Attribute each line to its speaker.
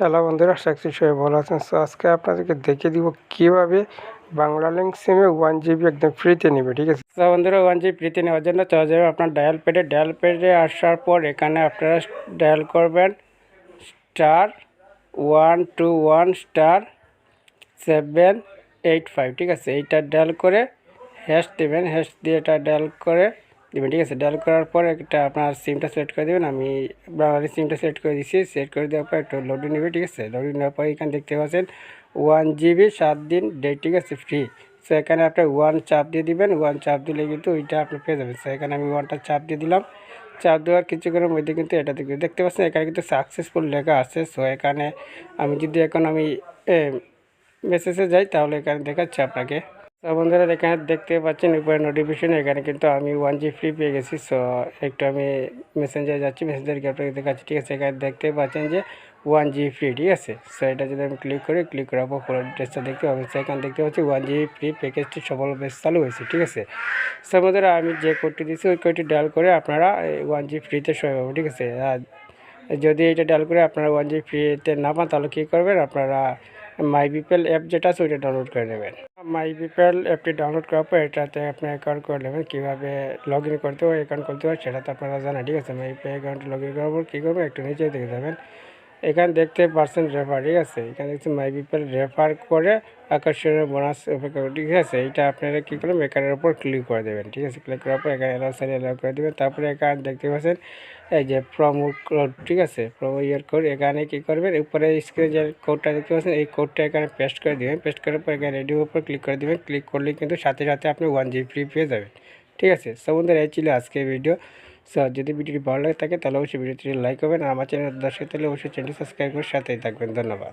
Speaker 1: Hello বন্ধুরা, আশা করছি সবাই ভালো আছেন। সো আজকে আপনাদেরকে দেখিয়ে দিব কীভাবে বাংলা লিঙ্ক সিমে 1 GB একদম ফ্রিতে নেবে, ঠিক আছে। তো বন্ধুরা, 1 GB ফ্রিতে নেওয়ার জন্য চলে যাবে আপনার ডায়াল প্যাডে আসার পর এখানে আপনারা ডায়াল করবেন *121*785, ঠিক আছে। এইটা ডায়াল করে হ্যাশ দেবেন, হ্যাশ দিয়ে এটা ডায়াল করে দেবেন, ঠিক আছে। ডায়াল করার পর একটা আপনার সিমটা সিলেক্ট করে দেবেন। আমি বাংলাদেশ সিমটা সিলেক্ট করে দিচ্ছি। সিলেক্ট করে দেওয়ার পর একটু লোডিং নেবে, ঠিক আছে। লোডিং নেওয়ার পর এখানে দেখতে পাচ্ছেন 1 GB 7 দিন ডেট, ঠিক আছে, ফ্রি। সো এখানে আপনি 1 চাপ দিয়ে দিবেন। 1 চাপ দিলে কিন্তু ওইটা আপনি পেয়ে যাবেন। সো এখানে আমি 1টা চাপ দিয়ে দিলাম। চাপ দেওয়ার কিছুক্ষণের মধ্যে কিন্তু এটা দেখতে পাচ্ছেন এখানে কিন্তু সাকসেসফুল লেখা আছে। সো এখানে আমি যদি এখন মেসেজে যাই তাহলে এখানে দেখাচ্ছে আপনাকে। তো বন্ধুরা, এখানে দেখতে পাচ্ছেন উপরে নোটিফিকেশন, এখানে কিন্তু আমি 1 GB ফ্রি পেয়ে গেছি। সো একটু আমি মেসেঞ্জারে যাচ্ছি, মেসেঞ্জারকে আপনাকে দেখাচ্ছি, ঠিক আছে। এখানে দেখতে পাচ্ছেন যে 1 GB ফ্রি, ঠিক আছে। সো এটা যদি আমি ক্লিক করার পর পুরো ড্রেসটা দেখতে পাবেন। সো এখানে দেখতে পাচ্ছি 1 GB ফ্রি প্যাকেজটি সফলভাবে চালু হয়েছে, ঠিক আছে। সো বন্ধুরা, আমি যে কোডটি দিচ্ছি ওই কোডটি ডায়াল করে আপনারা 1 GB ফ্রিতে সময় পাবেন, ঠিক আছে। আর যদি এটা ডায়াল করে আপনারা 1 GB ফ্রিতে না পান তাহলে কী করবেন, আপনারা মাই বিপিএল অ্যাপ যেটা আছে ওইটা ডাউনলোড করে নেবেন। মাই বিপিএল অ্যাপটি ডাউনলোড করার পর এটাতে আপনি অ্যাকাউন্ট করে নেবেন। কীভাবে লগ ইন করতে হয়, অ্যাকাউন্ট করতে হয় সেটা তো আপনারা জানেন, ঠিক আছে। মাই বিপিএল অ্যাকাউন্টে লগ ইন করার পর কী করবেন, একটু নিচে দেখে যাবেন, এখানে দেখতে পাচ্ছেন রেফার, ঠিক আছে। এখানে দেখছি মাই বিপিএল রেফার করে আকর্ষণীয় বোনাস অপেক্ষা, ঠিক আছে। এইটা আপনারা কী করবেন, এখানের উপর ক্লিক করে দেবেন, ঠিক আছে। ক্লিক করার পর এখানে অ্যালাউ করে দেবেন। তারপরে এখানে দেখতে পাচ্ছেন এই যে প্রোমো কোড, ঠিক আছে, প্রোমো কোড। এখানে কী করবেন, উপরে স্ক্রিনে যে কোডটা দেখতে পাচ্ছেন এই কোডটা এখানে পেস্ট করে দেবেন। পেস্ট করার পর এখানে রেডিওর উপর ক্লিক করে দেবেন। ক্লিক করলে কিন্তু সাথে সাথে আপনি 1 GB ফ্রি পেয়ে যাবেন, ঠিক আছে। সো বন্ধুরা, এই ছিল আজকের ভিডিও। সো যদি ভিডিওটি ভালো লাগে থাকে তাহলে অবশ্যই ভিডিওটি লাইক করবেন, আর আমার চ্যানেল দর্শক তাহলে অবশ্যই চ্যানেলটি সাবস্ক্রাইব করে সাথেই থাকবেন। ধন্যবাদ।